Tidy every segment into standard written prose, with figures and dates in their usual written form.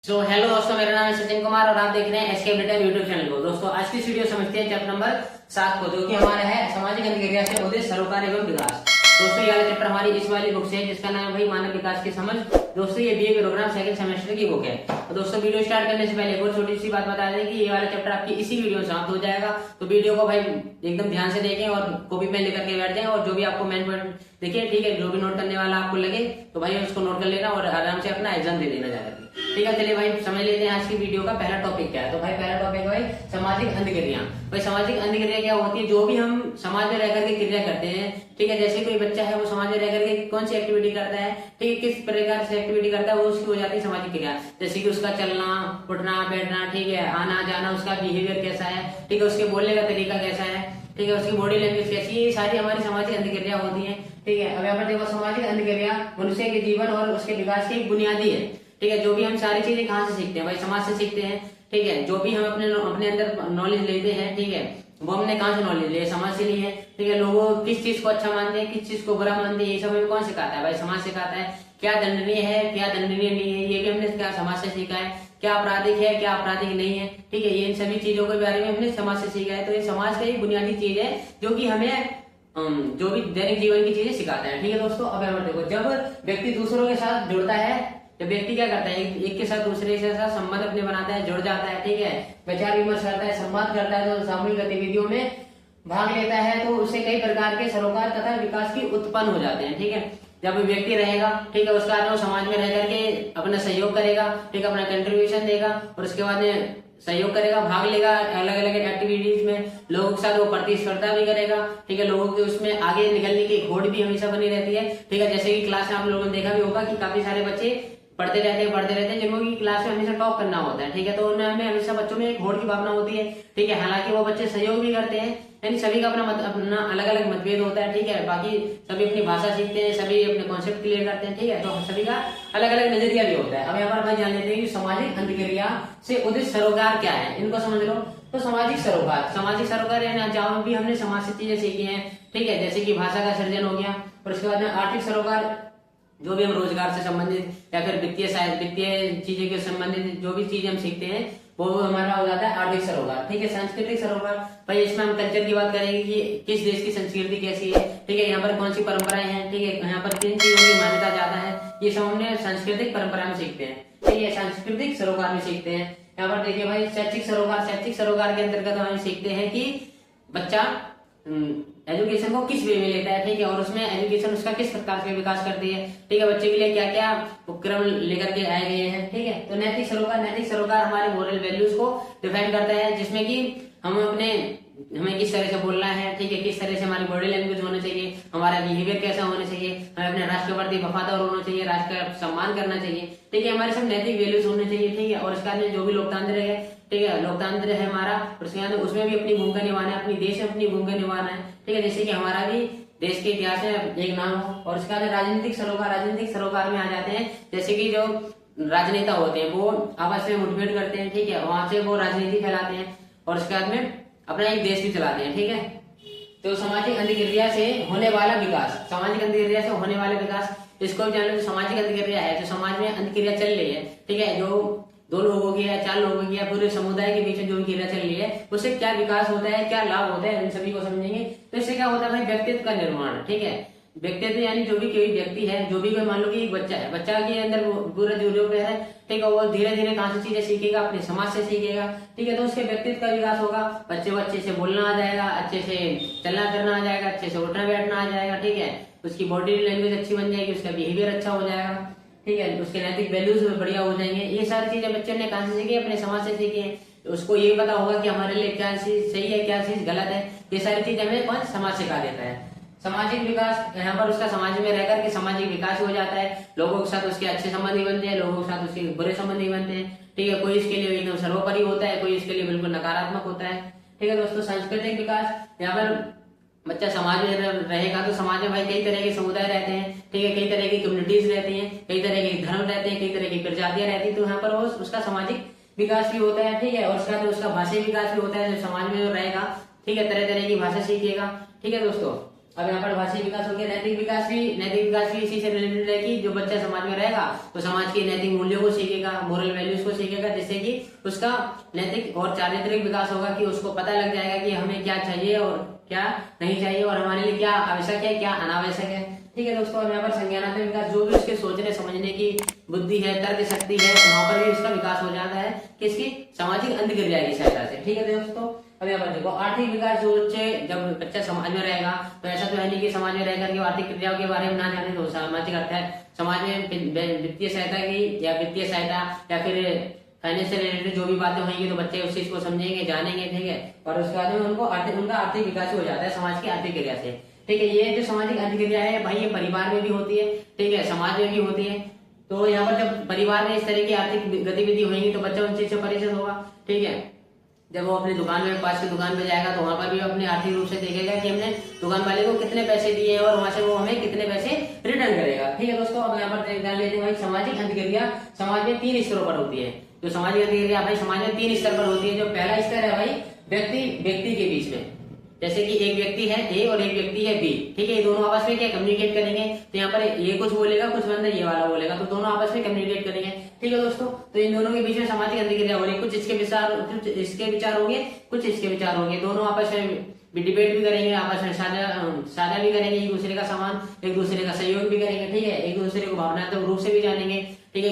Hello दोस्तों, मेरा नाम है सचिन कुमार और आप देख रहे हैं एसके अपडेट यूट्यूब चैनल को। दोस्तों आज की वीडियो समझते हैं चैप्टर नंबर 7 को, जो कि हमारा है सामाजिक अंतर्क्रिया से उद्देश्य सरोकार एवं विकास। दोस्तों ये वाला चैप्टर हमारी इस वाली बुक से है जिसका नाम है भाई मानव विकास की समझ। दोस्तों ये बीए प्रोग्राम सेकंड सेमेस्टर की बुक है। तो दोस्तों वीडियो स्टार्ट करने से पहले एक और छोटी सी बात बता दें कि ये वाला चैप्टर आपकी इसी वीडियो में समाप्त हो जाएगा। तो वीडियो को भाई एकदम ध्यान से देखें और कॉपी पेन लेकर के बैठ जाएं और जो भी आपको मेन पॉइंट देखिए, ठीक है, जो भी नोट करने वाला आपको लगे तो भाई उसको नोट कर लेना और आराम से अपना एग्जाम दे देना जाकर। ठीक है, चलिए भाई समझ लेते हैं आज की वीडियो का पहला टॉपिक क्या है। तो भाई पहला टॉपिक है भाई सामाजिक अंतक्रिया। भाई सामाजिक अंतक्रिया क्या होती है? जो भी हम समाज में रहकर के क्रिया करते हैं, ठीक है, जैसे कोई बच्चा है वो समाज में रहकर के कौन सी एक्टिविटी करता है, ठीक है, किस प्रकार से एक्टिविटी करता है, वो उसकी हो जाती है सामाजिक क्रिया। जैसे कि उसका चलना उठना बैठना, ठीक है, आना जाना, उसका बिहेवियर कैसा है, ठीक है, उसके बोलने का तरीका कैसा है, ठीक है, उसकी बॉडी लैंग्वेज कैसी है, ये सारी हमारी सामाजिक अंतक्रिया होती है। ठीक है, अब यहाँ पर देखो सामाजिक अंतक्रिया मनुष्य के जीवन और उसके विकास की एक बुनियादी है। ठीक है, जो भी हम सारी चीजें कहाँ से सीखते हैं भाई? समाज से सीखते हैं। ठीक है, जो भी हम अपने अंदर नॉलेज लेते हैं, ठीक है, वो हमने कहाँ से नॉलेज लिया? समाज से ली है। ठीक है, लोगों किस चीज को अच्छा मानते हैं, किस चीज को बुरा मानते हैं, ये सब हमें कौन सिखाता है भाई? समाज सिखाता है। क्या दंडनीय है, क्या दंडनीय नहीं है, ये भी हमने क्या समाज से सीखा है। क्या आपराधिक है, क्या आपराधिक नहीं है, ठीक है, ये इन सभी चीजों के बारे में हमने समाज से सीखा है। तो ये समाज का एक बुनियादी चीज है जो कि हमें जो भी दैनिक जीवन की चीजें सिखाता है। ठीक है दोस्तों, अब यहाँ देखो, जब व्यक्ति दूसरों के साथ जुड़ता है, जब व्यक्ति क्या करता है, एक के साथ दूसरे के साथ संबंध अपने बनाता है, जुड़ जाता है, ठीक है, विचार विमर्श करता है, संवाद करता है, तो सामूहिक गतिविधियों में भाग लेता है, तो उससे कई प्रकार के सरोकार तथा विकास की उत्पन्न हो जाते हैं। ठीक है, जब व्यक्ति रहेगा, ठीक है, उसका वो समाज में रह करके अपना सहयोग करेगा, ठीक है, अपना कंट्रीब्यूशन देगा और उसके बाद में सहयोग करेगा, भाग लेगा अलग अलग एक्टिविटीज में, लोगों के साथ वो प्रतिस्पर्धा भी करेगा। ठीक है, लोगों के उसमें आगे निकलने की होड़ भी हमेशा बनी रहती है। ठीक है, जैसे कि क्लास में आप लोगों ने देखा भी होगा कि काफी सारे बच्चे पढ़ते रहते हैं जिनको की क्लास में हमेशा टॉप करना होता है। ठीक है, तो उनमें हमेशा बच्चों में एक होड़ की भावना होती है। ठीक है, हालांकि वो बच्चे सहयोग भी करते हैं, यानी सभी का अपना अलग अलग मतभेद होता है। ठीक है, बाकी सभी अपनी भाषा सीखते हैं, सभी अपने कॉन्सेप्ट क्लियर करते हैं। ठीक है, तो सभी का अलग अलग नजरिया भी होता है। अब यहाँ पर भाई जान लेते हैं कि सामाजिक अंतक्रिया से उदित सरोकार क्या है, इनको समझ लो। तो सामाजिक सरोकार है जहाँ भी हमने समाज से चीजें सीखी हैं। ठीक है, जैसे कि भाषा का सृजन हो गया और उसके बाद में आर्थिक सरोकार, जो भी हम रोजगार से संबंधित या फिर वित्तीय चीजें के संबंधित जो भी चीजें हम सीखते हैं वो हमारा हो जाता है आर्थिक सरोकार। ठीक है, सांस्कृतिक सरोकार, भाई इसमें हम कल्चर की बात करेंगे कि किस देश की संस्कृति कैसी है, ठीक है, यहाँ पर कौन सी परंपराएं हैं, ठीक है, यहाँ पर किन चीजों की मान्यता ज्यादा है, ये सब हमने सांस्कृतिक परंपरा में सीखते हैं। ठीक है, सांस्कृतिक सरोकार में सीखते हैं। यहाँ पर देखिए भाई शैक्षिक सरोकार के अंतर्गत हम सीखते हैं कि बच्चा एजुकेशन को किस वे में लेता है, ठीक है, और उसमें एजुकेशन उसका किस प्रकार से विकास करती है। ठीक है, बच्चे के लिए क्या क्या उपक्रम लेकर के आए गए हैं। ठीक है, तो नैतिक सरोकार हमारे मोरल वैल्यूज को डिफाइन करता है, जिसमें कि हमें किस तरह से बोलना है, ठीक है, किस तरह से हमारी बॉडी लैंग्वेज होनी चाहिए, हमारा बिहेवियर कैसा होना चाहिए, हमें अपने राष्ट्र के प्रति वफादार होना चाहिए, राष्ट्र का सम्मान करना चाहिए। ठीक है, हमारे सब नैतिक वैल्यूज होने चाहिए। ठीक है, और इसका जो भी लोकतंत्र है, ठीक है, लोकतंत्र है हमारा, उसके बाद उसमें भी अपनी भूमिका निभाना है, अपनी देश में अपनी भूमिका निभाना है। ठीक है, जैसे कि हमारा भी देश के इतिहास में एक नाम हो। और उसके बाद राजनीतिक सरोकार में आ जाते हैं, जैसे कि जो राजनेता होते हैं वो आपस में मुठभेड़ करते हैं। ठीक है, वहां से वो राजनीति फैलाते हैं और उसके बाद में अपना एक देश भी चलाते हैं। ठीक है, तो सामाजिक अंतक्रिया से होने वाला विकास, इसको भी जान लो। सामाजिक अंतक्रिया है, जो समाज में अंतक्रिया चल रही है, ठीक है, जो 2 लोगों की या 4 लोगों की या पूरे समुदाय के बीच में जो भी क्रिया चल रही है, उससे क्या विकास होता है, क्या लाभ होता है, इन सभी को समझेंगे। तो इससे क्या होता है भाई? व्यक्तित्व का निर्माण। ठीक है, व्यक्तित्व यानी जो भी कोई व्यक्ति है, जो भी कोई मान लो कि एक बच्चा है, बच्चा के अंदर पूरा जो है, ठीक है, वो धीरे धीरे कहाँ से चीजें सीखेगा? अपने समाज से सीखेगा। ठीक है, तो उसके व्यक्तित्व का विकास होगा। बच्चे को अच्छे से बोलना आ जाएगा, अच्छे से चलना करना आ जाएगा, अच्छे से उठना बैठना आ जाएगा। ठीक है, उसकी बॉडी लैंग्वेज अच्छी बन जाएगी, उसका बिहेवियर अच्छा हो जाएगा। ठीक है, उसके नैतिक वैल्यूज बढ़िया हो जाएंगे। ये सारी चीजें बच्चे ने कहाँ से सीखी? अपने समाज से सीखी है। तो उसको ये पता होगा कि हमारे लिए क्या चीज सही है, क्या चीज गलत है। ये सारी चीज हमें कौन? समाज सिखा देता है। सामाजिक विकास, यहाँ पर उसका समाज में रहकर के सामाजिक विकास हो जाता है। लोगों के साथ उसके अच्छे संबंध बनते हैं, लोगों के साथ उसके बुरे संबंध बनते हैं। ठीक है, कोई इसके लिए एकदम सर्वोपरि होता है, कोई इसके लिए बिल्कुल नकारात्मक होता है। ठीक है दोस्तों, सांस्कृतिक विकास, यहाँ पर बच्चा समाज में रहेगा तो समाज में भाई कई तरह के समुदाय रहते हैं। ठीक है, कई तरह की कम्युनिटीज रहती हैं, कई तरह के धर्म रहते हैं, कई तरह की प्रजातियां रहती हैं। तो यहाँ पर वो उसका सामाजिक विकास भी होता है। ठीक है, और उसका भाषाई विकास भी होता है, जो समाज में जो रहेगा, ठीक है, तरह तरह की भाषा सीखेगा। ठीक है दोस्तों, अब यहाँ पर भाषी विकास हो गया। नैतिक विकास भी इसी से रिलेटेड है कि जो बच्चा समाज में रहेगा तो समाज के नैतिक मूल्यों को सीखेगा, मोरल वैल्यूज को सीखेगा, जिससे कि उसका नैतिक और चारित्रिक विकास होगा कि उसको पता लग जाएगा कि हमें क्या चाहिए और क्या नहीं चाहिए और हमारे लिए क्या आवश्यक है, क्या अनावश्यक है। ठीक है दोस्तों, अब यहाँ पर संज्ञानात्मक विकास, जो भी उसके सोचने समझने की बुद्धि है, तर्क शक्ति है, वहां पर भी उसका विकास हो जाता है किसकी, सामाजिक अंतक्रिया की सहायता से। ठीक है दोस्तों, अब यहाँ पर देखो आर्थिक विकास, जो जब बच्चा समाज में रहेगा तो ऐसा तो है नहीं कि समाज में रहकर के आर्थिक क्रियाओं के बारे में ना जाने, तो सामाजिक अर्थ है समाज में वित्तीय सहायता की या वित्तीय सहायता या फिर फाइनेंशियल रिलेटेड जो भी बातें होंगी तो बच्चे उस चीज को समझेंगे, जानेंगे। ठीक है, और उसके बाद में उनका आर्थिक विकास हो जाता है समाज की आर्थिक क्रिया से। ठीक है, ये जो सामाजिक अंतक्रिया है भाई, ये परिवार में भी होती है, ठीक है, समाज में भी होती है। तो यहाँ पर जब परिवार में इस तरह की आर्थिक गतिविधि होगी तो बच्चा उन चीज से परिचित होगा। ठीक है, जब वो अपनी दुकान में, पास की दुकान पे जाएगा तो वहां पर भी अपने आर्थिक रूप से देखेगा कि हमने दुकान वाले को कितने पैसे दिए और वहां से वो हमें कितने पैसे रिटर्न करेगा। ठीक है दोस्तों, अब यहाँ पर जान लेते हैं सामाजिक अंतक्रिया समाज में 3 स्तरों पर होती है। जो सामाजिक अंतक्रिया भाई समाज में 3 स्तर पर होती है। जो पहला स्तर है भाई व्यक्ति के बीच में, जैसे कि एक व्यक्ति है ए और एक व्यक्ति है बी। ठीक है, ये दोनों आपस में क्या कम्युनिकेट करेंगे, तो यहाँ पर ये कुछ बोलेगा, कुछ बंदा ये वाला बोलेगा, तो दोनों आपस में कम्युनिकेट करेंगे। ठीक है दोस्तों, तो इन दोनों के बीच में सामाजिक अंतक्रिया हो रही है। कुछ इसके विचार होंगे, कुछ इसके विचार होंगे, दोनों आपस में डिबेट भी करेंगे, आपस में साझा भी करेंगे, एक दूसरे का सामान, एक दूसरे का सहयोग भी करेंगे। ठीक है, एक दूसरे को भावनात्मक रूप से भी जानेंगे। ठीक है,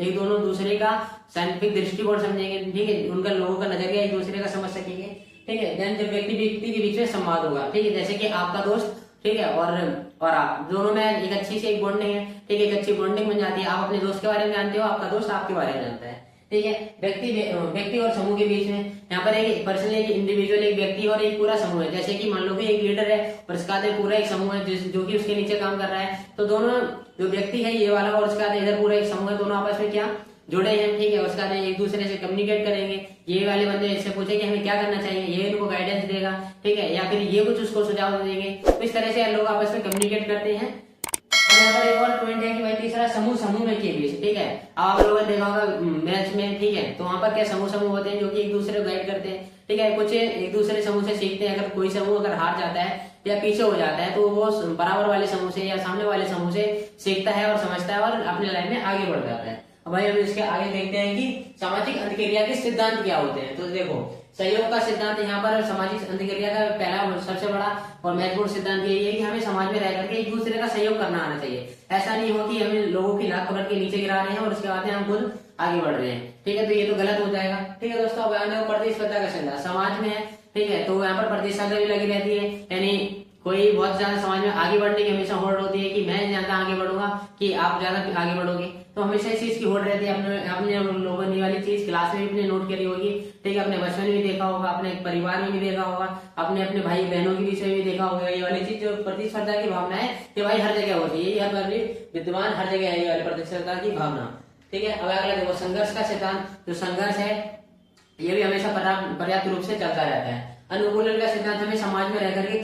एक दोनों दूसरे का साइंटिफिक दृष्टिकोण समझेंगे। ठीक है, उनका लोगों का नजरिया एक दूसरे का समझ सकेंगे। ठीक है, देन जब व्यक्ति के बीच में संवाद होगा। ठीक है, जैसे कि आपका दोस्त, ठीक है, और आप दोनों में एक अच्छी सी एक बॉन्डिंग है। ठीक है, एक अच्छी बॉन्डिंग बन जाती है। आप अपने दोस्त के बारे में जानते हो, आपका दोस्त आपके बारे में जानता है। ठीक है, व्यक्ति और समूह के बीच में यहाँ पर एक पर्सनल, एक इंडिविजुअल, एक व्यक्ति और एक पूरा समूह है। जैसे कि मान लो कि एक लीडर है और इसका पूरा एक समूह है जो कि उसके नीचे काम कर रहा है। तो दोनों जो व्यक्ति है ये वाला और उसका इधर पूरा एक समूह है, दोनों आपस में क्या जुड़े हैं। ठीक है, उसका एक दूसरे से कम्युनिकेट करेंगे। ये वाले बंदे इससे पूछे कि हमें क्या करना चाहिए, ये इनको गाइडेंस देगा। ठीक है, या फिर ये कुछ उसको सुझाव देंगे। तो इस तरह से लोग आपस में कम्युनिकेट करते हैं। यहाँ पर एक और पॉइंट है कि भाई तीसरा समूह में के बीच। ठीक है, आप लोगों ने देखा होगा मैच में, ठीक है, तो वहां पर क्या समूह होते हैं जो कि एक दूसरे को गाइड करते हैं। ठीक है, कुछ एक दूसरे समूह से सीखते हैं। अगर कोई समूह अगर हार जाता है या पीछे हो जाता है तो वो बराबर वाले समूह से या सामने वाले समूह से सीखता है और समझता है और अपने लाइफ में आगे बढ़ जाता है। अब भाई हम इसके आगे देखते हैं कि सामाजिक अंतक्रिया के सिद्धांत क्या होते हैं। तो देखो सहयोग का सिद्धांत यहाँ पर सामाजिक अंतक्रिया का पहला सबसे बड़ा और महत्वपूर्ण सिद्धांत यही है कि हमें समाज में रह करके एक दूसरे का सहयोग करना आना चाहिए। ऐसा नहीं हो कि हमें लोगों की लात पकड़ के नीचे गिरा रहे हैं और उसके बाद हम खुद आगे बढ़ रहे हैं। ठीक है, तो ये तो गलत हो जाएगा। ठीक है दोस्तों, अब प्रतिस्पर्धा का सिद्धांत समाज में है। ठीक है, तो यहाँ पर प्रतिस्पर्धा भी लगी रहती है, यानी कोई बहुत ज्यादा समाज में आगे बढ़ने की हमेशा होड़ होती है कि मैं ज्यादा आगे बढ़ूंगा कि आप ज्यादा आगे बढ़ोगे। तो हमेशा इस चीज की होड़ रहती है। आपने लोगों ने वाली चीज क्लास में भी अपने नोट करी होगी। ठीक है, अपने बचपन में भी देखा होगा, अपने परिवार में भी देखा होगा, अपने भाई बहनों के बीच में भी देखा होगा। ये वाली चीज जो प्रतिस्पर्धा की भावना है ये भाई हर जगह होती है, हर बार विद्यमान हर जगह है ये वाली प्रतिस्पर्धा की भावना। ठीक है, अब अगला देखो संघर्ष का सिद्धांत। जो संघर्ष है ये भी हमेशा पर्याप्त रूप से चलता रहता है। अनुकूलन का सिद्धांत हमें समाज में रह करके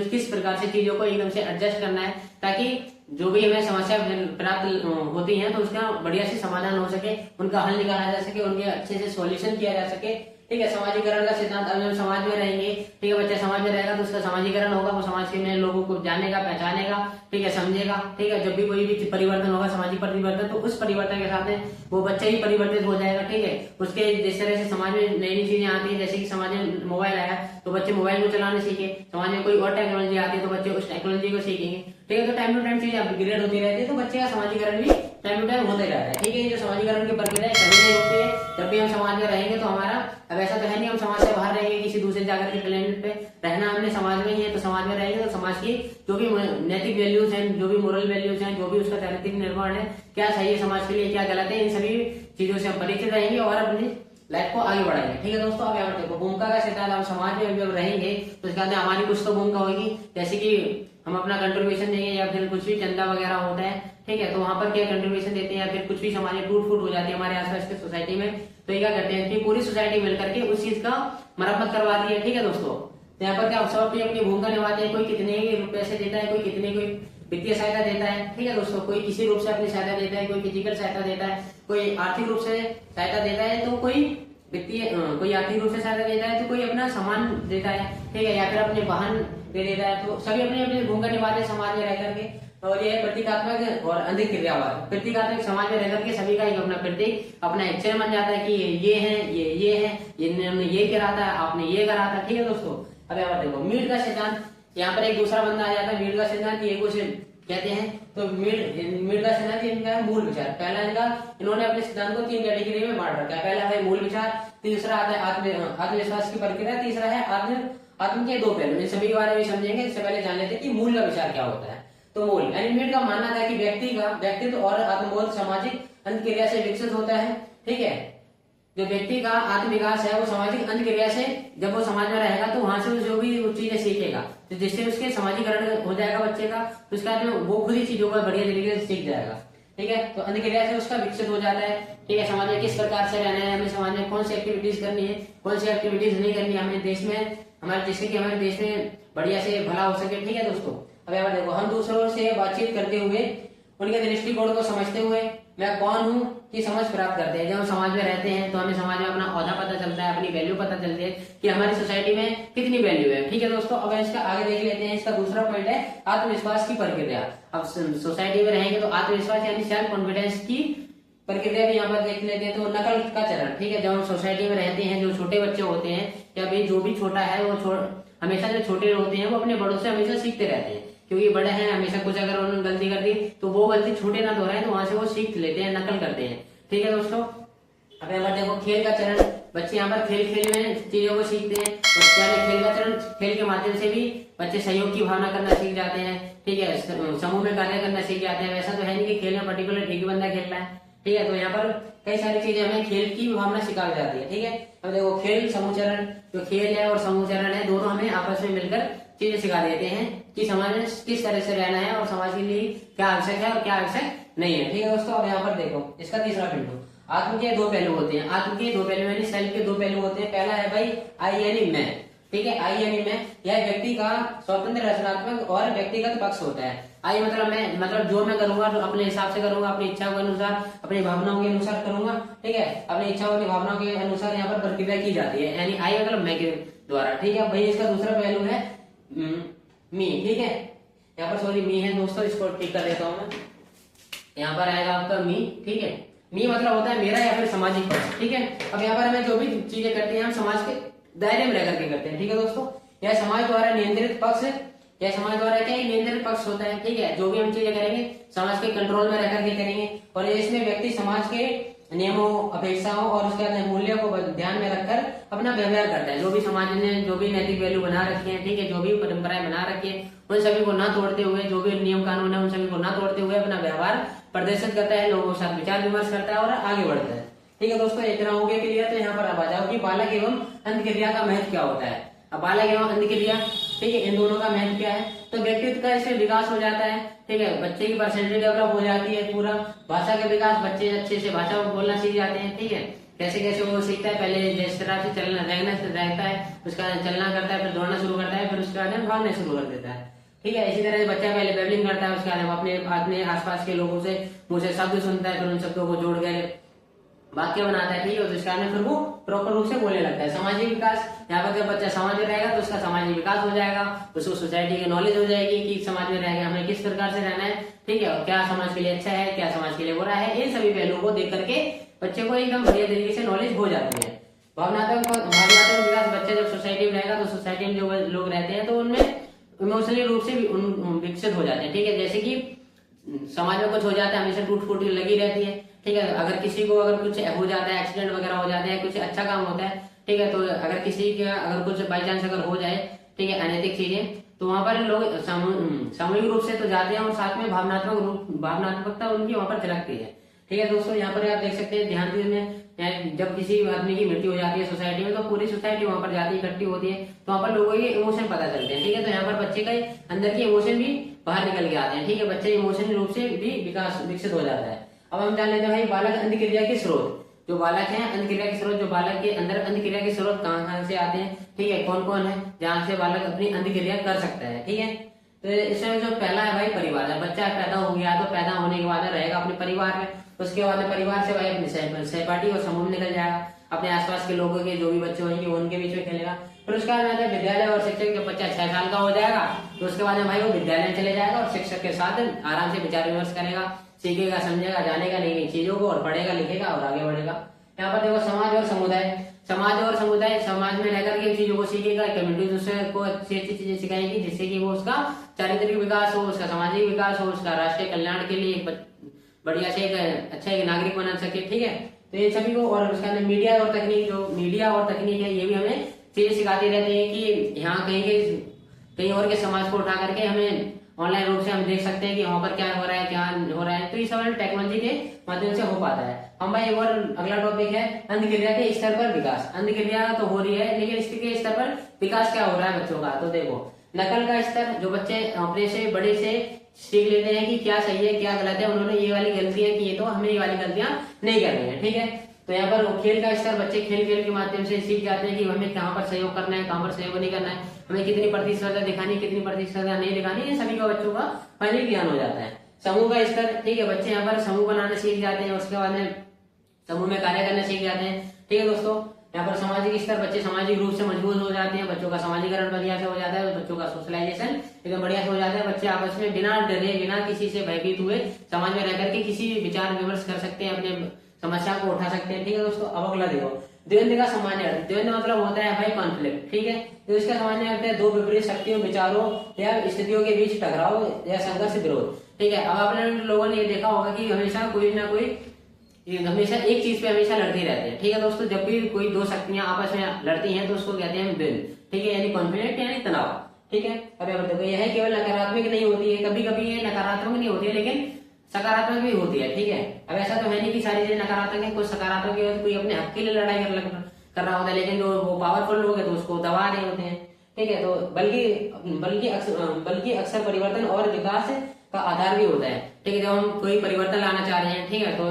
किस प्रकार से चीजों को एकदम से एडजस्ट करना है ताकि जो भी हमें समस्या प्राप्त होती है तो उसका बढ़िया से समाधान हो सके, उनका हल निकाला जा सके, उनके अच्छे से सॉल्यूशन किया जा सके। ठीक है, समाजीकरण का सिद्धांत, अब हम समाज में रहेंगे, ठीक है, बच्चा समाज में रहेगा तो उसका समाजीकरण होगा, वो समाज के लोगों को जानेगा, पहचानेगा, ठीक है, समझेगा। ठीक है, जब भी कोई भी परिवर्तन होगा, सामाजिक परिवर्तन, तो उस परिवर्तन के साथ में वो बच्चा ही परिवर्तित हो जाएगा। ठीक है, उसके जिस तरह से समाज में नई नई चीजें आती है, जैसे कि समाज में मोबाइल आया तो बच्चे मोबाइल को चलाने सीखे, समाज में कोई और टेक्नोलॉजी आती है तो बच्चे उस टेक्नोलॉजी को सीखेंगे। ठीक है, तो टाइम टू टाइम चीजें अपग्रेड होती रहती है तो बच्चे का समाजीकरण भी टाइम टू टाइम होता ही रहता है। ठीक है, ये जो समाजीकरण की प्रक्रिया है कभी नहीं रुकती है। जब भी हम समाज में रहेंगे तो हमारा, अब ऐसा तो है नहीं हम समाज से बाहर रहेंगे किसी दूसरे जाकर के प्लेनेट पे, रहना हमने समाज में ही है। तो समाज में रहेंगे तो समाज की जो भी नैतिक वैल्यूज हैं, जो भी मोरल वैल्यूज हैं, जो भी उसका चारित्रिक निर्माण है, क्या सही है समाज के लिए, क्या गलत है, इन सभी चीजों से हम परिचित रहेंगे और अपनी लाइफ को आगे बढ़ाएंगे। ठीक है दोस्तों, अब यहाँ देखो भूमिका का सिद्धांत। हम समाज में जब रहेंगे तो इसके अंदर हमारी कुछ तो भूमिका होगी, जैसे कि हम अपना कंट्रीब्यूशन देंगे या फिर कुछ भी चंदा वगैरह होता है। ठीक है, तो वहां पर क्या कंट्रीब्यूशन देते हैं या फिर कुछ भी समाज में टूट फूट हो जाती है हमारे आसपास की सोसाइटी में, तो ये क्या करते हैं कि पूरी सोसाइटी मिलकर के उस चीज का मरम्मत करवाती है। ठीक है दोस्तों, तो यहाँ पर क्या सब अपनी भूमिका निभाते हैं। कोई कितने पैसे देता है, कोई कितने कोई वित्तीय सहायता देता है। ठीक है दोस्तों, कोई किसी रूप से अपनी सहायता देता है, कोई फिजिकल सहायता देता है, कोई आर्थिक रूप से सहायता देता है, तो कोई आर्थिक रूप से सहायता देता है, तो कोई अपना सामान देता है। ठीक है, या फिर अपने वाहन दे देता है, तो सभी अपनी अपनी भूमिका निभाते हैं समाज में रह करके। और ये है प्रतीकात्मक और अंतःक्रियावाद। प्रतीकात्मक समाज में रह करके सभी का एक अपना प्रतीक, अपना एक चिन्ह बन जाता है कि ये है, ये है, इन्होंने ये करा था, आपने ये करा था। ठीक है दोस्तों, अब यहाँ पर देखो मीड का सिद्धांत, यहाँ पर एक दूसरा बंदा आ जाता है मीड का सिद्धांत, ये कुछ कहते हैं। तो मीड का सिद्धांत इनका है मूल विचार। पहला इनका, इन्होंने अपने सिद्धांत को 3 कैटेगरी में बांट रखा है। पहला है मूल विचार, दूसरा आता है आत्मविश्वास की प्रक्रिया, तीसरा है आत्म के 2 पहलू। इन सभी के बारे में समझेंगे। इससे पहले जान लेते हैं कि मूल का विचार क्या होता है। तो मूल यानी मीड का मानना था कि व्यक्तित्व और आत्मबोध सामाजिक अंतक्रिया से विकसित होता है। ठीक है, जो व्यक्ति का आत्म विकास है वो सामाजिक अंतक्रिया से, जब वो समाज में रहेगा तो वहां से जो भी चीजें सीखेगा, तो जिससे उसके समाजीकरण हो जाएगा बच्चे का, तो उसका वो खुद ही चीजों को बढ़िया तरीके से सीख जाएगा। ठीक है, तो अंतक्रिया से उसका विकसित हो जाता है। ठीक है, समाज में किस प्रकार से रहना है, हमें समाज में कौन सी एक्टिविटीज करनी है, कौन सी एक्टिविटीज नहीं करनी है, हमें देश में हमारे, जिससे कि हमारे देश में बढ़िया से भला हो सके। ठीक है दोस्तों, अब यहाँ देखो, हम दूसरों से बातचीत करते हुए उनके दृष्टिकोण को समझते हुए मैं कौन हूँ की समझ प्राप्त करते हैं। जब हम समाज में रहते हैं तो हमें समाज में अपना ओहदा पता चलता है, अपनी वैल्यू पता चलती है कि हमारी सोसाइटी में कितनी वैल्यू है। ठीक है दोस्तों, अब इसका आगे देख लेते हैं। इसका दूसरा पॉइंट है आत्मविश्वास की प्रक्रिया। अब सोसाइटी में रहेंगे तो आत्मविश्वास यानी सेल्फ कॉन्फिडेंस की प्रक्रिया भी यहाँ पर देख लेते हैं। तो नकल का चरण। ठीक है, जब हम सोसाइटी में रहते हैं, जो छोटे बच्चे होते हैं या भाई जो भी छोटा है वो हमेशा जो छोटे होते हैं वो अपने बड़ों से हमेशा सीखते रहते हैं, क्योंकि बड़े हैं हमेशा कुछ अगर उन्होंने गलती कर दी तो वो गलती छोटे ना दोहराए, तो वहां से वो सीख लेते हैं, नकल करते हैं। ठीक है दोस्तों, अब यहाँ पर देखो खेल का चरण। बच्चे यहाँ पर खेल में चीजों को सीखते हैं। खेल का चरण, खेल के माध्यम से भी बच्चे सहयोग की भावना करना सीख जाते हैं। ठीक है, समूह में कार्य करना सीख जाते हैं। वैसा तो है नहीं कि खेल में पर्टिकुलर एक ही बंदा खेल रहा है। ठीक है, तो यहाँ पर कई सारी चीजें हमें खेल की भावना सिखाई जाती है। ठीक है, अब देखो खेल समूह चरण, जो खेल है और समूह चरण है, दोनों हमें आपस में मिलकर चीजें सिखा देते हैं कि समाज में किस तरह से रहना है और समाज के लिए क्या आवश्यक है और क्या आवश्यक नहीं है। ठीक है दोस्तों, अब यहाँ पर देखो इसका तीसरा पहलू, आत्म के 2 पहलू होते हैं। आत्म के 2 पहलू यानी सेल्फ के 2 पहलू होते हैं। पहला है भाई आई यानी मैं। ठीक है, आई यानी मैं, यह व्यक्ति का स्वतंत्र रचनात्मक और व्यक्तिगत पक्ष होता है। आई मतलब मैं, मतलब जो मैं करूंगा तो अपने हिसाब से करूंगा, अपनी इच्छा के अनुसार, अपनी भावनाओं के अनुसार करूंगा। ठीक है, अपनी इच्छाओं की भावनाओं के अनुसार यहाँ पर प्रक्रिया की जाती है, यानी आई मतलब मैं के द्वारा। ठीक है, भाई इसका दूसरा पहलू है मी। ठीक है, यहाँ पर सॉरी मी है दोस्तों, इसको ठीक कर देता हूँ मैं। यहाँ पर आएगा आपका मी। ठीक है, मी मतलब होता है मेरा या फिर सामाजिक पक्ष। ठीक है, अब यहाँ पर हमें जो भी चीजें करते हैं हम समाज के दायरे में रह करके करते हैं। ठीक है दोस्तों, यह समाज द्वारा नियंत्रित पक्ष है। यह समाज द्वारा क्या नियंत्रित पक्ष होता है। ठीक है, जो भी हम चीजें करेंगे समाज के कंट्रोल में रह करके करेंगे, और इसमें व्यक्ति समाज के नियमों, अपेक्षाओं और उसके बाद मूल्यों को ध्यान में रखकर अपना व्यवहार करता है। जो भी समाज ने जो भी नैतिक वैल्यू बना रखी है, ठीक है, जो भी परंपराएं बना रखी है, उन सभी को ना तोड़ते हुए, जो भी नियम कानून है उन सभी को ना तोड़ते हुए अपना व्यवहार प्रदर्शित करता है, लोगों के साथ विचार विमर्श करता है और आगे बढ़ता है। ठीक है दोस्तों, इतना हो गया क्लियर। तो यहाँ पर अब आ जाओ कि बालक एवं अंतक्रिया का महत्व क्या होता है। अब बालक एवं अंतक्रिया, ठीक है, इन दोनों का महत्व क्या है। तो व्यक्तित्व का इससे विकास हो जाता है। ठीक है, बच्चे की पर्सनैलिटी डेवलप हो जाती है पूरा। भाषा का विकास, बच्चे अच्छे से भाषा बोलना सीख जाते हैं। ठीक है, कैसे कैसे वो सीखता है, पहले जिस तरह से चलना रहता है, उसका चलना करता है, फिर दौड़ना शुरू करता है, फिर उसके बाद भागना शुरू कर देता है। ठीक है, इसी तरह से बच्चा पहले बेबलिंग करता है, उसके बाद अपने आसपास के लोगों से मुंह से शब्द सुनता है, फिर उन शब्दों को जोड़ कर वाक्य बनाता है। ठीक है, तो इसका फिर वो प्रॉपर रूप से बोलने लगता है। सामाजिक विकास, यहाँ पर जब बच्चा समाज में रहेगा तो उसका सामाजिक विकास हो जाएगा, उसको सोसाइटी की नॉलेज हो जाएगी कि समाज में रहेगा हमें किस प्रकार से रहना है। ठीक है, और क्या समाज के लिए अच्छा है, क्या समाज के लिए बुरा है, इन सभी पहलुओं को देख करके बच्चे को एकदम बढ़िया तरीके से नॉलेज हो जाती है। भावनात्मक विकास, बच्चा जब सोसाइटी में रहेगा तो सोसाइटी में जो लोग रहते हैं तो उनमें इमोशनली रूप से विकसित हो जाते हैं। ठीक है, जैसे कि समाज में कुछ हो जाता है हमेशा टूट फूट लगी रहती है। ठीक है, अगर किसी को अगर कुछ हो जाता है, एक्सीडेंट वगैरह हो जाते हैं, कुछ अच्छा काम होता है, ठीक है, तो अगर किसी का अगर कुछ बाई चांस अगर हो जाए, ठीक है, अनैतिक चीजें, तो वहां पर लोग सामूहिक रूप से तो जाते हैं और साथ में भावनात्मकता उनकी वहां पर झलकती है। ठीक है दोस्तों, यहाँ पर आप देख सकते हैं ध्यान में जब किसी आदमी की मृत्यु हो जाती है सोसाइटी में तो पूरी सोसाइटी वहां पर जाती है, इकट्ठी होती है, तो वहां पर लोगों के इमोशन पता चलते हैं। ठीक है, तो यहाँ पर बच्चे का अंदर के इमोशन भी बाहर निकल के आते हैं। ठीक है, बच्चे इमोशनल रूप से भी विकसित हो जाता है। अब हम जान लेते हैं भाई बालक अंतक्रिया के स्रोत। जो बालक है अंतक्रिया के स्रोत, जो बालक के अंदर अंतक्रिया के स्रोत कहाँ से आते हैं, ठीक है, कौन कौन है जहाँ से बालक अपनी अंतक्रिया कर सकता है। ठीक है, तो इसमें जो पहला है भाई परिवार है। बच्चा पैदा हो गया तो पैदा होने के बाद रहेगा अपने परिवार में, उसके बाद परिवार से भाई अपने सहपाठी और समूह में निकल जाएगा। अपने आसपास के लोगों के जो भी बच्चे होंगे उनके बीच में खेलेगा। फिर उसके बाद में विद्यालय और शिक्षक, जब बच्चा 6 साल का हो जाएगा तो उसके बाद में भाई वो विद्यालय में चले जाएगा और शिक्षक के साथ आराम से विचार विमर्श करेगा, सीखेगा, समझेगा, जानेगा नई नई चीजों को और पढ़ेगा, लिखेगा और आगे बढ़ेगा। यहाँ पर देखो समाज और समुदाय, समाज और समुदाय, समाज में रहकर के चीजों को सीखेगा, कम्युनिटी दूसरे को अच्छी अच्छी चीजें सिखाएगी जिससे कि वो उसका चारित्रिक विकास हो, उसका सामाजिक विकास हो, उसका राष्ट्रीय कल्याण के लिए बढ़िया से एक अच्छा एक नागरिक बना सके। ठीक है, तो ये सभी को। और उसका मीडिया और तकनीक, जो मीडिया और तकनीक है ये भी हमें चीजें सिखाती रहती है कि यहाँ कहीं और के समाज को उठा करके हमें ऑनलाइन रूप से हम देख सकते हैं कि वहां पर क्या हो रहा है, क्या हो रहा है। तो ये सब टेक्नोलॉजी के माध्यम से हो पाता है। हम भाई एक और अगला टॉपिक है अंधक्रिया के स्तर पर विकास। अंधक्रिया तो हो रही है लेकिन इसके स्तर पर विकास क्या हो रहा है बच्चों का। तो देखो नकल का स्तर, जो बच्चे अपने से बड़े से सीख लेते हैं कि क्या सही है क्या गलत है, उन्होंने ये वाली गलतियां की है तो हमें ये वाली गलतियां नहीं करनी है। ठीक है, तो यहाँ पर खेल का स्तर, बच्चे खेल खेल के माध्यम से सीख जाते हैं कि हमें कहाँ पर सहयोग करना है, कहाँ पर सहयोग नहीं करना है, हमें कितनी प्रतिस्पर्धा दिखानी, कितनी प्रतिस्पर्धा नहीं दिखानी, ये सभी का बच्चों का पहले ज्ञान हो जाता है। समूह का स्तर, ठीक है, बच्चे यहाँ पर समूह बनाना सीख जाते हैं, उसके बाद में समूह में कार्य करना सीख जाते हैं। ठीक है दोस्तों, यहाँ पर सामाजिक स्तर, बच्चे सामाजिक रूप से मजबूत हो जाते हैं, बच्चों का समाजीकरण बढ़िया से हो जाता है, बच्चों का सोशलाइजेशन एकदम बढ़िया से हो जाता है। बच्चे आपस में बिना डरे, बिना किसी से भयभीत हुए समाज में रह करके किसी विचार विमर्श कर सकते हैं, अपने समस्या को उठा सकते हैं। ठीक है दोस्तों, अब अगला देखो द्वंद्व का सामान्य अर्थ। द्वंद्व मतलब होता है भाई कॉन्फ्लिक्ट। ठीक है, तो इसका सामान्य अर्थ है दो विपरीत शक्तियों, विचारों या स्थितियों के बीच टकराव या संघर्ष, विरोध। ठीक है, अब आपने लोगों ने ये देखा होगा कि हमेशा कोई ना कोई हमेशा एक चीज पे हमेशा लड़ते रहते हैं। ठीक है दोस्तों, जब भी कोई दो शक्तियां आपस में लड़ती हैं तो उसको कहते हैं द्वंद्व। ठीक है, यानी कॉन्फ्लिक्ट यानी तनाव। ठीक है, अब देखो यह केवल नकारात्मक नहीं होती है, कभी कभी ये नकारात्मक नहीं होती है लेकिन सकारात्मक भी होती है। ठीक है, अब ऐसा तो है नहीं कि सारी चीजें नकारात्मक है, कुछ सकारात्मक भी होती है, कोई अपने हक के लिए लड़ाई कर रहा होता है लेकिन जो वो पावरफुल लोग है तो उसको दबा रहे होते हैं। ठीक है, तो बल्कि अक्सर परिवर्तन और विकास का आधार भी होता है। ठीक है, जब हम कोई परिवर्तन लाना चाह रहे हैं, ठीक है, तो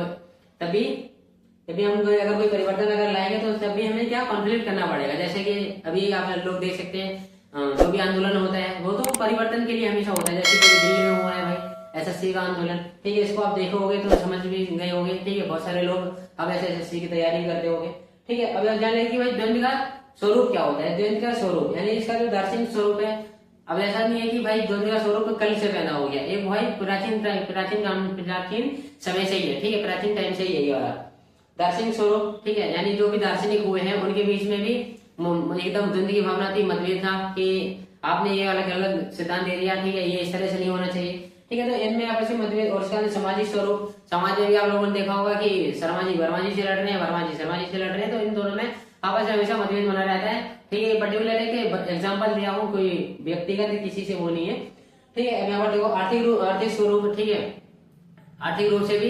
तभी हम अगर कोई परिवर्तन अगर लाएंगे तो तभी हमें क्या कॉन्फ्लिक्ट करना पड़ेगा। जैसे कि अभी आप लोग देख सकते हैं जो भी आंदोलन होता है वो तो परिवर्तन के लिए हमेशा होता है। जैसे कि दिल्ली में हुआ है भाई एसएससी का आंदोलन। ठीक है, इसको आप देखोगे तो समझ भी गए होगे। ठीक है, बहुत सारे लोग अब एसएससी की तैयारी करते होंगे। ठीक है, अब जान लेंगे कि भाई द्वंद्व का स्वरूप क्या होता है। द्वंद्व का स्वरूप यानी इसका जो दार्शनिक स्वरूप है, अब ऐसा नहीं है कि भाई द्वंद्व का स्वरूप कल से पैदा हो गया, एक भाई प्राचीन समय से ही है। ठीक है, प्राचीन टाइम से ही है ये वाला दार्शनिक स्वरूप। ठीक है, यानी जो भी दार्शनिक हुए हैं उनके बीच में भी एकदम द्वंद्व की भावना थी, मतभेद था कि आपने ये अलग अलग सिद्धांत दे दिया। ठीक है, ये इस तरह से नहीं होना चाहिए। ठीक है, तो इनमें आपस में मतभेद। और उसका सामाजिक स्वरूप, समाज में भी आप लोगों ने देखा होगा कि शर्मा जी वर्मा जी से लड़ रहे हैं, वर्मा जी शर्मा जी से लड़ रहे हैं, तो इन दोनों में आपस में हमेशा मतभेद बना रहता है। ठीक है, पर्टिकुलर एक एग्जाम्पल दिया हूँ, कोई व्यक्तिगत किसी से वो नहीं है। ठीक है, अब यहाँ पर देखो आर्थिक स्वरूप। ठीक है, आर्थिक रूप से भी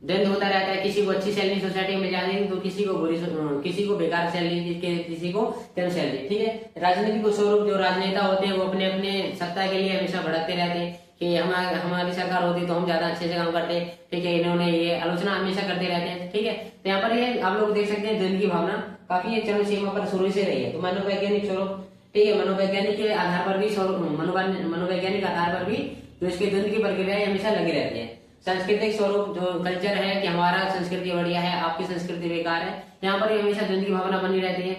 द्वंद्व होता रहता है। किसी को अच्छी सैलरी सोसाइटी में मिल जाएगी तो किसी को बुरी, किसी को बेकार सैलरी, किसी को कम सैलरी। ठीक है, राजनीतिक स्वरूप, जो राजनेता होते हैं वो अपने अपने सत्ता के लिए हमेशा भड़कते रहते हैं कि हमारी सरकार होती तो हम ज्यादा अच्छे से काम करते। ठीक है, इन्होंने ये आलोचना हमेशा करते रहते हैं। ठीक है, तो यहाँ पर ये आप लोग देख सकते हैं द्वंद्व की भावना काफी चरम सीमा पर शुरू से रही है। तो मनोवैज्ञानिक स्वरूप, ठीक है, मनोवैज्ञानिक के आधार पर भी मनोवैज्ञानिक आधार पर भी जो इसके द्वंद्व की प्रक्रिया हमेशा लगी रहती है। सांस्कृतिक स्वरूप, जो कल्चर है कि हमारा संस्कृति बढ़िया है, आपकी संस्कृति बेकार है, यहाँ पर हमेशा द्वंद्व की भावना बनी रहती है।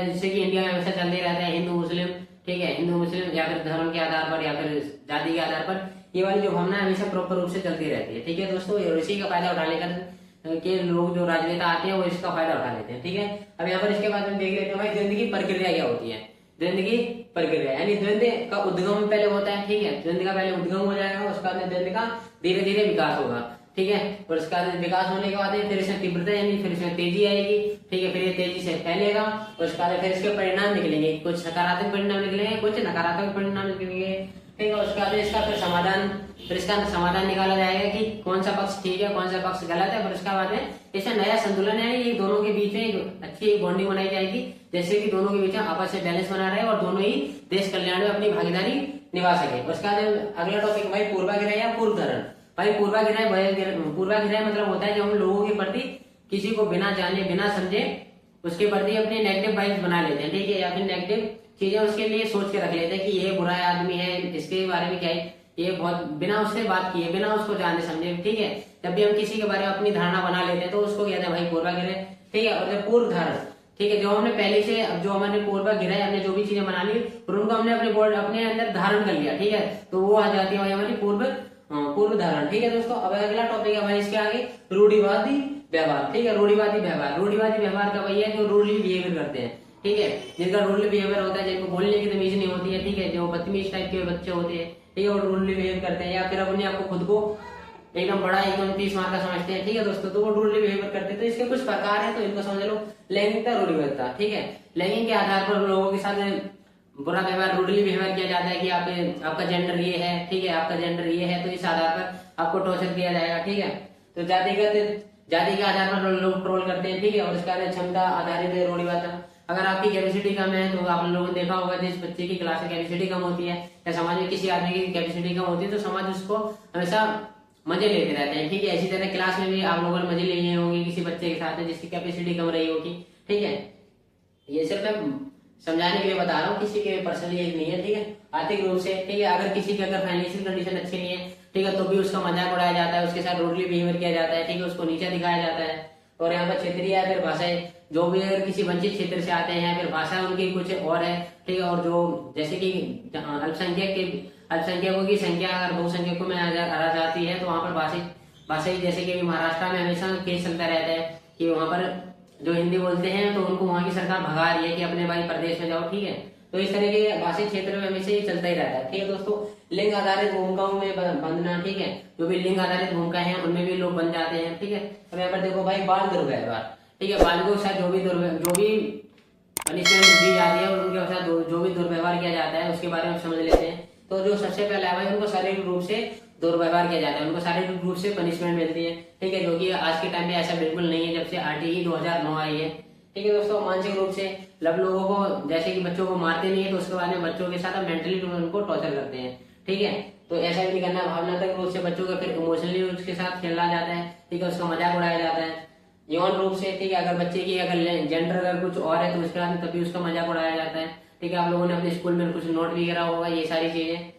जिससे कि इंडिया में हमेशा चलते रहता है हिंदू मुस्लिम। ठीक है, हिंदू मुस्लिम या फिर धर्म के आधार पर या फिर जाति के आधार पर ये वाली जो भावना हमेशा प्रॉपर रूप से चलती रहती है। ठीक है दोस्तों, इसी का फायदा उठा लेकर के लोग जो राजनेता आते हैं वो इसका फायदा उठा लेते हैं। ठीक है, अब यहाँ पर इसके बाद में देख लेते हैं भाई द्वंद्व की प्रक्रिया क्या होती है। द्वंद्व की प्रक्रिया यानी द्वंद्व का उद्गम पहले होता है। ठीक है, द्वंद्व का पहले उद्गम हो जाएगा, उसके बाद द्वंद्व का धीरे धीरे विकास होगा। ठीक है, और उसका विकास होने के बाद फिर इसमें तीव्रता यानी फिर इसमें तेजी आएगी। ठीक है, फिर ये तेजी से फैलेगा और उसके बाद फिर इसके परिणाम निकलेंगे, कुछ सकारात्मक परिणाम निकलेंगे, कुछ नकारात्मक परिणाम निकलेंगे। ठीक है, उसके बाद इसका फिर इसका समाधान निकाला जाएगा कि कौन सा पक्ष ठीक है, कौन सा पक्ष गलत है। फिर उसके बाद में इसमें नया संतुलन है, ये दोनों के बीच में अच्छी बॉन्डिंग बनाई जाएगी, जैसे कि दोनों के बीच में आपस में बैलेंस बना रहे और दोनों ही देश कल्याण में अपनी भागीदारी निभा सके। उसके बाद अगला टॉपिक भाई पूर्वाग्रह या पूर्वधरण। भाई पूर्वाग्रह मतलब होता है जब हम लोगों के प्रति किसी को बिना जाने बिना समझे उसके प्रति अपने नेगेटिव वाइब्स बना लेते हैं। ठीक है, या फिर नेगेटिव चीजें उसके लिए सोच के रख लेते हैं कि ये बुरा आदमी है, इसके बारे में क्या है, ये बहुत बिना उससे बात किए, बिना उसको जाने समझे। ठीक है, जब भी हम किसी के बारे में अपनी धारणा बना लेते हैं तो उसको कहते हैं भाई पूर्वाग्रह। ठीक है। और जब पूर्व धारण, ठीक है, जो हमने पहले से जो हमने पूर्व गिरा है, हमने जो भी चीजें बना ली और उनको हमने अपने बोर्ड अपने अंदर धारण कर लिया, ठीक है, तो वो आ जाती है हमारी पूर्व धारण। ठीक है दोस्तों, अब अगला टॉपिक है हमारे इसके आगे रूढ़िवादी व्यवहार। ठीक है, रूढ़िवादी व्यवहार। रूढ़िवादी व्यवहार का वही है जो रूढ़ी बिहेवियर करते हैं, ठीक है, जिनका रूढ़ी बिहेवियर होता है, जिनको बोलने की तमीज नहीं होती है, ठीक है, जो बदतमीज टाइप के बच्चे होते हैं, ठीक है, वो रूढ़ी बिहेव करते हैं या फिर अपने आपको खुद को एकदम बड़ा एकदम 30 मार्क का समझते हैं, ठीक है दोस्तों, तो वो रूढ़ी बिहेवियर करते हैं। तो इसके कुछ प्रकार है, तो इनको समझ लो। लैंगिकता, रूढ़िवादिता, ठीक है, लैंगिक के आधार पर लोगों के साथ बुरा व्यवहार, रूढ़ी बिहेवियर किया जाता है कि आपका जेंडर ये है, ठीक है, आपका जेंडर ये है, तो इस आधार पर आपको टॉर्चर किया जाएगा, ठीक है। तो जाति के आधार पर लोग ट्रोल करते हैं, ठीक है। और इसके बाद क्षमता आधारित रूढ़िवादिता, अगर आपकी कैपेसिटी कम है तो आप लोगों ने देखा होगा जिस बच्चे की क्लास में कैपेसिटी कम होती है या समाज में किसी आदमी की कैपेसिटी कम होती है तो समाज उसको हमेशा मजे लेते रहते हैं, ठीक है। इसी तरह क्लास में भी आप लोगों ने मजे लिए होंगे किसी बच्चे के साथ में जिसकी कैपेसिटी कम रही होगी, ठीक है। ये सिर्फ मैं समझाने के लिए बता रहा हूँ, किसी के पर्सनली एक नहीं है, ठीक है। आर्थिक रूप से, ठीक है, अगर किसी की अगर फाइनेंशियल कंडीशन अच्छी नहीं है, ठीक है, तो भी उसका मजाक उड़ाया जाता है, उसके साथ रूडली बिहेवियर किया जाता है, ठीक है, उसको नीचा दिखाया जाता है। और यहाँ पर क्षेत्रीय या फिर भाषाएं, जो भी अगर किसी वंचित क्षेत्र से आते हैं या फिर भाषा उनकी कुछ और है, ठीक है, और जो जैसे कि अल्पसंख्यकों की संख्या अगर बहुसंख्यकों में आ जाती है तो वहाँ पर भाषाई जैसे कि महाराष्ट्र में हमेशा केस चलता रहता है कि वहाँ पर जो हिंदी बोलते हैं तो उनको वहाँ की सरकार भगा रही है कि अपने भाई प्रदेश में जाओ, ठीक है। तो इस तरह के भाषी क्षेत्र में हमेशा ये चलता ही रहता है, ठीक है दोस्तों। लिंग आधारित भूमिकाओं में बंधना, ठीक है, जो भी लिंग आधारित भूमिका है उनमें भी लोग बन जाते हैं, ठीक है। अब यहाँ पर देखो भाई, बाल दुर्व्यवहार, ठीक है, बालकों के साथ जो भी पनिशमेंट दी जाती है और उनके साथ जो भी दुर्व्यवहार किया जाता है उसके बारे में समझ लेते हैं। तो जो सबसे पहले है उनको शारीरिक रूप से दुर्व्यवहार किया जाता है, उनको शारीरिक रूप से पनिशमेंट मिलती है, ठीक है, जो कि आज के टाइम पे ऐसा बिल्कुल नहीं है जब से आरटीई 2009 आई है, ठीक है दोस्तों। मानसिक रूप से लब लोगों को जैसे कि बच्चों को मारते नहीं है तो उसके बाद में बच्चों के साथ मेंटली उनको टॉर्चर करते हैं, ठीक है। तो ऐसा भी नहीं करना। भावनात्मक रूप से बच्चों का फिर इमोशनली उसके साथ खेला जाता है, ठीक है, उसका मजाक उड़ाया जाता है। यौन रूप से, ठीक है, अगर बच्चे की अगर जेंडर अगर कुछ और है तो उसके बाद तभी उसका मजाक उड़ाया जाता है, ठीक है। आप लोगों ने अपने स्कूल में कुछ नोट भी करा होगा ये सारी चीजें।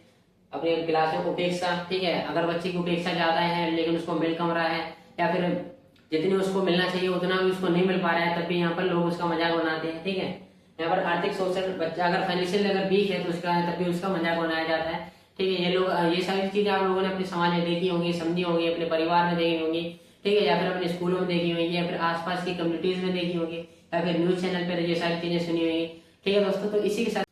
अपने क्लास में उपेक्षा, ठीक है, अगर बच्चे की उपेक्षा ज्यादा है लेकिन उसको मिल कम रहा है या फिर जितनी उसको मिलना चाहिए उतना भी उसको नहीं मिल पा रहा है, तब भी यहाँ पर लोग उसका मजाक बनाते हैं, ठीक है। यहाँ पर आर्थिक शोषण, बच्चा अगर फाइनेंशियल अगर वीक है तो उसका तब भी उसका मजाक बनाया जाता है, ठीक है। ये सारी चीजें आप लोगों ने अपने समाज में देखी होंगी, समझी होंगी, अपने परिवार में देखी होंगी, ठीक है, या फिर अपने स्कूलों में देखी होंगी या फिर आसपास की कम्युनिटीज में देखी होंगी या फिर न्यूज चैनल पर ये सारी चीजें सुनी होंगी, ठीक है दोस्तों। तो इसी के साथ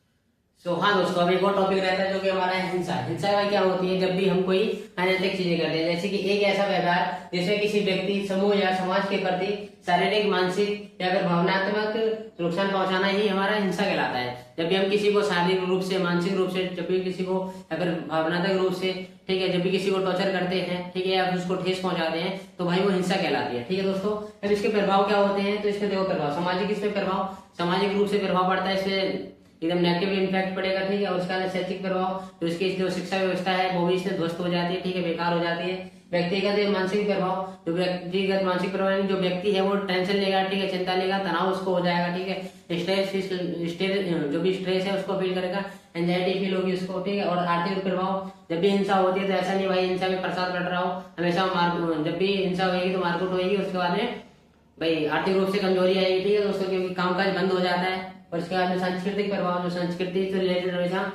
हाँ दोस्तों, अब एक और टॉपिक रहता है जो कि हमारा है हिंसा। हिंसा में क्या होती है, जब भी हम कोई अनैतिक चीजें करते हैं, जैसे कि एक ऐसा व्यवहार जिसमें किसी व्यक्ति, समूह या समाज के प्रति शारीरिक, मानसिक या फिर भावनात्मक नुकसान पहुंचाना ही हमारा हिंसा कहलाता है। जब भी हम किसी को शारीरिक रूप से, मानसिक रूप से, जब भी किसी को या फिर भावनात्मक रूप से, ठीक है, जब भी किसी को टॉर्चर करते हैं, ठीक है, या फिर उसको ठेस पहुंचाते हैं तो भाई वो हिंसा कहलाती है, ठीक है दोस्तों। अब इसके प्रभाव क्या होते हैं, तो इसमें देखो प्रभाव, सामाजिक, इसमें प्रभाव सामाजिक रूप से प्रभाव पड़ता है, इसमें एकदम नेगेटिव इम्पैक्ट पड़ेगा, ठीक है। और उसका शैक्षिक प्रभाव, तो इसकी जो शिक्षा व्यवस्था है वो भी इससे ध्वस्त हो जाती है, ठीक है, बेकार हो जाती है। व्यक्तिगत मानसिक प्रभाव, जो व्यक्तिगत मानसिक प्रभाव, जो व्यक्ति है वो टेंशन लेगा, ठीक है, चिंता लेगा, तनाव उसको हो जाएगा, ठीक है, स्ट्रेस जो भी स्ट्रेस है उसको फील करेगा, एंजाइटी फील होगी उसको, ठीक है। और आर्थिक प्रभाव, जब भी हिंसा होती है तो ऐसा नहीं भाई हिंसा में प्रसाद बढ़ रहा हो, हमेशा जब भी हिंसा होगी तो मारकूट होगी, उसके बाद में भाई आर्थिक रूप से कमजोरी आएगी, ठीक है दोस्तों, क्योंकि कामकाज बंद हो जाता है। और इसके बाद में सांस्कृतिक प्रभाव, जो संस्कृति से रिलेटेड हमेशा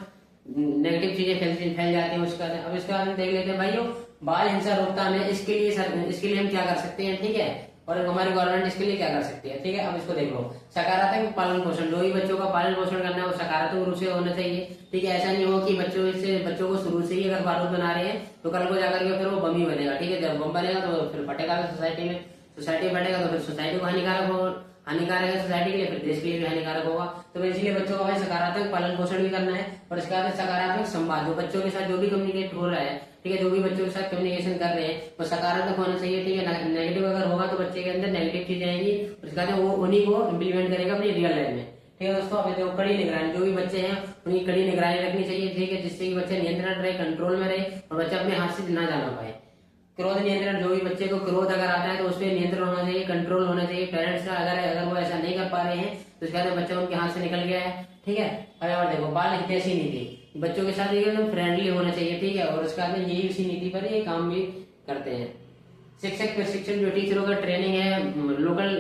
नेगेटिव चीजें फैल जाती हैं उसका। अब इसके बाद में देख लेते हैं भाइयों, बाल हिंसा रोकथाम है, इसके लिए हम क्या कर सकते हैं, ठीक है, और हमारी गवर्नमेंट इसके लिए क्या कर सकती है, ठीक है। अब इसको देख लो, सकारात्मक पालन पोषण, जो भी बच्चों का पालन पोषण करना है वो सकारात्मक रूप से होना चाहिए, ठीक है। ऐसा नहीं हो कि बच्चों को शुरू से ही अगर बारूद बना रहे हैं तो कल को जाकर के फिर वो बम ही बनेगा, ठीक है। जब बम बनेगा तो फिर फटेगा सोसाइटी में, सोसाइटी फटेगा तो फिर सोसाइटी को हानिकारक है, सोसाइटी के लिए, फिर देश के लिए भी हानिकारक होगा। तो इसलिए बच्चों का भाई सकारात्मक पालन पोषण भी करना है। और इसके बाद सकारात्मक संवाद, जो बच्चों के साथ जो भी कम्युनिकेट हो रहा है, ठीक है, जो भी बच्चों के साथ कम्युनिकेशन कर रहे हैं वो सकारात्मक होना चाहिए, ठीक है। नेगेटिव अगर होगा तो बच्चे के अंदर नेगेटिव चीजें आएंगी, उसके बाद वो उन्हीं को इम्प्लीमेंट करेगा अपनी रियल लाइफ में, ठीक है दोस्तों। अब देखो कड़ी निगरानी, जो भी बच्चे हैं उनकी कड़ी निगरानी रखनी चाहिए, ठीक है, जिससे कि बच्चे नियंत्रण रहे, कंट्रोल में रहे और बच्चा अपने हाथ से ना जाना पाए। क्रोध नियंत्रण, जो भी बच्चे को क्रोध अगर आता है तो उस पर नियंत्रण होना चाहिए, कंट्रोल होना चाहिए। पेरेंट्स का अगर वो ऐसा नहीं कर पा रहे हैं तो उसके बाद बच्चा उनके हाथ से निकल गया है, ठीक है। और देखो बाल हितैषी नीति, बच्चों के साथ एकदम फ्रेंडली होना चाहिए, ठीक है। और उसके बाद में यही उसी नीति पर ये काम भी करते हैं। शिक्षक प्रशिक्षण, जो टीचरों का ट्रेनिंग है लोकल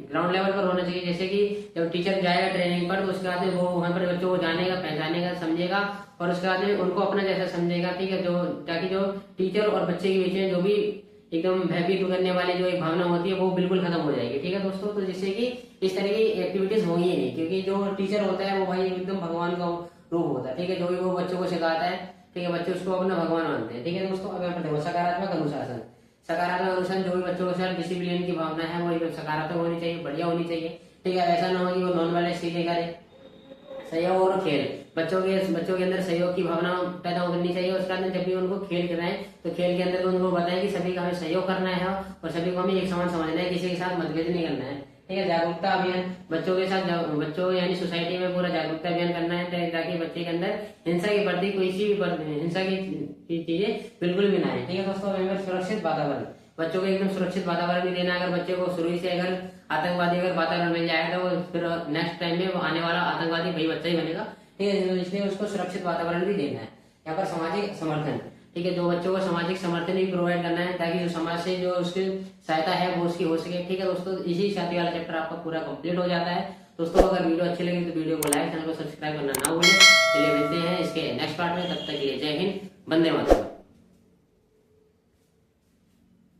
ग्राउंड लेवल पर होना चाहिए। जैसे कि जब टीचर जाएगा ट्रेनिंग पर तो उसके बाद में वो वहाँ पर बच्चों को जानेगा, पहचानेगा, समझेगा और उसके बाद में उनको अपना जैसा समझेगा, ठीक है, जो ताकि जो टीचर और बच्चे के बीच में जो भी एकदम भयभीत करने वाली जो एक भावना होती है वो बिल्कुल खत्म हो जाएगी। ठीक है दोस्तों, तो जिससे कि इस तरह की एक्टिविटीज होंगी ही नहीं, क्योंकि जो टीचर होता है वो भाई एकदम भगवान का रूप होता है। ठीक है, जो भी वो बच्चों को सिखाता है, ठीक है, बच्चे उसको अपना भगवान मानते हैं। ठीक है दोस्तों, अब यहाँ पर देखो सकारात्मक अनुशासन। सकारात्मक अनुशासन जो भी बच्चों के साथ डिसिप्लिन की भावना है वो एकदम सकारात्मक होनी चाहिए, बढ़िया होनी चाहिए। ठीक है, ऐसा ना हो कि वो नॉन वायलेंस चीजें करे। सहयोग और खेल, बच्चों के अंदर सहयोग की भावना पैदा करनी चाहिए। उसके बाद जब भी उनको खेल कराएं तो खेल के अंदर तो उनको बताएं कि सभी का हमें सहयोग करना है और सभी को हमें एक समान समझना है, किसी के साथ मतभेद नहीं करना है। ठीक है, जागरूकता अभियान, बच्चों के साथ बच्चों यानी सोसाइटी में पूरा जागरूकता अभियान करना है ताकि बच्चे के अंदर हिंसा के प्रति कोई सी भी हिंसा की चीजें बिल्कुल भी ना आए। ठीक है दोस्तों, सुरक्षित वातावरण, बच्चों को एकदम सुरक्षित वातावरण भी देना। अगर बच्चे को शुरू से अगर आतंकवादी अगर वातावरण मिल जाएगा तो फिर नेक्स्ट टाइम में वो आने वाला आतंकवादी भाई बच्चा ही बनेगा। ठीक है, इसलिए उसको सुरक्षित वातावरण भी देना है। यहाँ पर सामाजिक समर्थन, ठीक है, जो बच्चों को सामाजिक समर्थन भी प्रोवाइड करना है ताकि जो समाज से जो उसकी सहायता है वो उसकी हो सके। ठीक है दोस्तों, इसी साथी वाला चैप्टर आपका पूरा कंप्लीट हो जाता है। दोस्तों अगर वीडियो अच्छी लगी तो वीडियो को लाइक, चैनल को सब्सक्राइब करना ना भूलें। चलिए मिलते हैं इसके नेक्स्ट पार्ट में, तब तक के लिए जय हिंद, वंदे मातरम।